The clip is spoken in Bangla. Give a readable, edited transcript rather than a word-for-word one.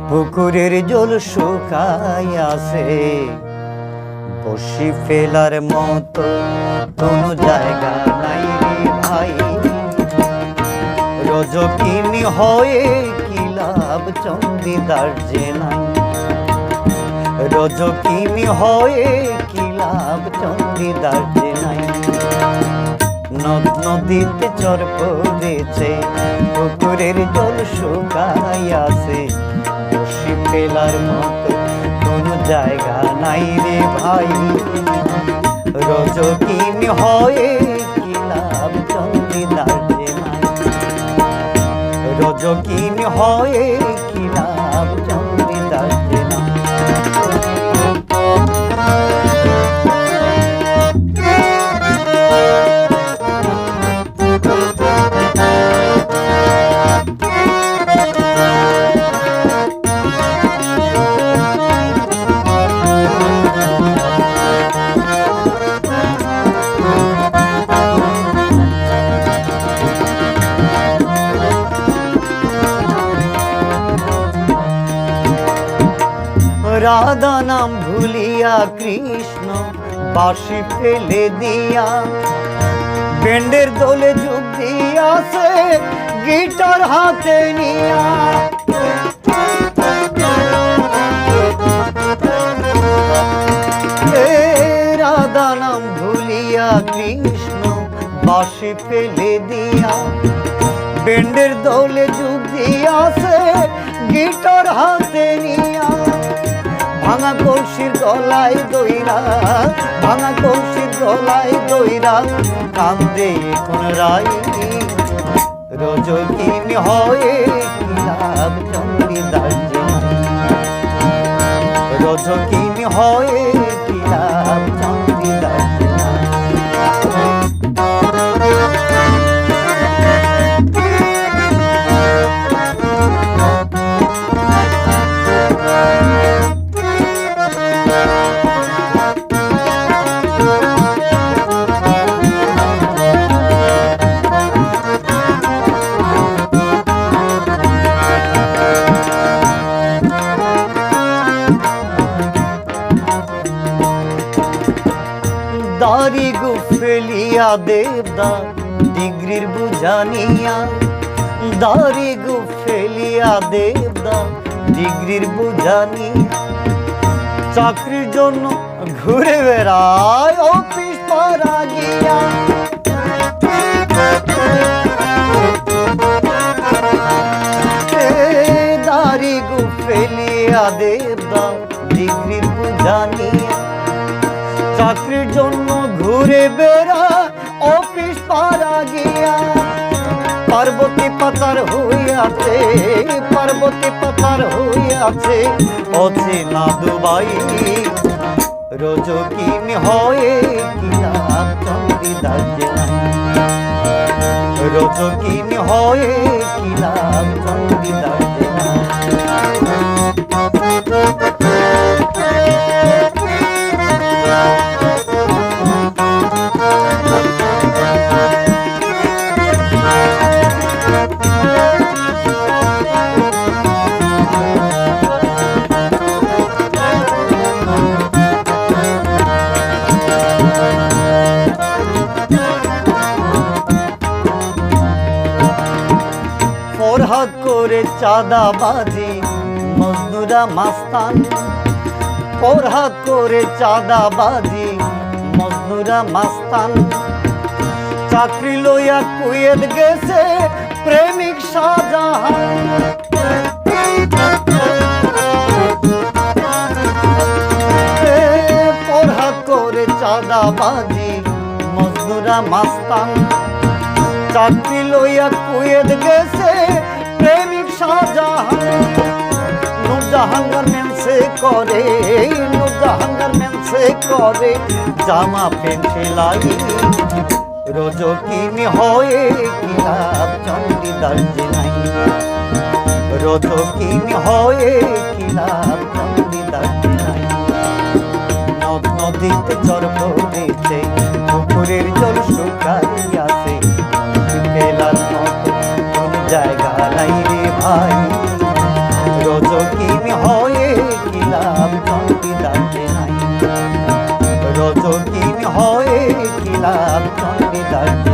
পুকুরের জল শুকাইয়াছে, বসি ফেলার মতো কোনো জায়গা নাই রে ভাই। রজকিনী হয়ে কি লাভ চন্দিদার যে নাই, রজকিনী হয়ে কি লাভ চন্দিদার যে নাই। নদ নদীতে চর পড়েছে, পুকুরের জল শুকাইয়াছে, বসি ফেলার মতো কোনো জায়গা নাই রে ভাই। রজকিনী হয়ে কি লাভ চন্দিদার যে নাই, রজকিনী হয়ে কি লাভ চন্দিদার যে নাই। রাধা নাম ভুলিয়া কৃষ্ণ বাঁশি ফেলে দিয়া, ব্যান্ডের দোলে যোগ দিয়াছে গিটার হাতে নিয়া। রাধা নাম ভুলিয়া কৃষ্ণ বাঁশি ফেলে দিয়া, ব্যান্ডের দোলে যোগ দিয়াছে গিটার হাতে নিয়া। ভাঙা কলসির গলায় দইরা, ভাঙা কলসির গলায় দইরা কান্দে কোন রাই। রজকিনী হয়ে কি লাভ চন্দিদার যে নাই, রজকিনী হয়ে কি লাভ চন্দিদার যে নাই। দাড়ি গো ফেলিয়া দেবদা ডিগ্রির বুঝানিয়া, দাড়ি গো ফেলিয়া দেবদা ডিগ্রির বুঝানিয়া। চাকরির জন্য ঘুরে বেড়ায় অফিস পাড়া গিয়া। দাড়ি গো ফেলিয়া দেবদা ডিগ্রির বুঝানিয়া, চাকরির জন্য ঘুরে বেড়া অফিস পাড়া গিয়া। পার্বতী পাতার হইয়াছে, পার্বতী পাতার হইয়াছে অচেনা দুবাই। রজকিনী হয়ে কি লাভ চন্দিদার যে নাই, রজকিনী হয়ে কি লাভ চন্দিদার যে নাই। ফরহাদ করে চাঁদাবাজি মজনুরা মাস্তান, ফরহাদ করে চাঁদাবাজি মজনুরা মাস্তান। চাকরি লইয়া কুয়েত গেছে প্রেমিক শাহজাহান। ফরহাদ করে চাঁদাবাজি মজনুরা মাস্তান, চাকরি লইয়া কুয়েত গেছে প্রেমিক শাহজাহান। নূরজাহান গার্মেন্টসে করে, নূরজাহান গার্মেন্টসে করে জামা প্যান্ট সেলাই। রজকিনী হয়ে কি লাভ চন্দিদার যে নাই, রজকিনী হয়ে কি লাভ চন্দিদার যে নাই। নদ নদীতে চর পড়েছে, পুকুরের জল শুকাইয়াছে, ফেলার মতো কোন জায়গা নাই রে ভাই। রোজ রজকিন হয়ে কি লাভ চণ্ডীদার যে নাই, রজকিন হয়ে কি লাভ চণ্ডীদার যে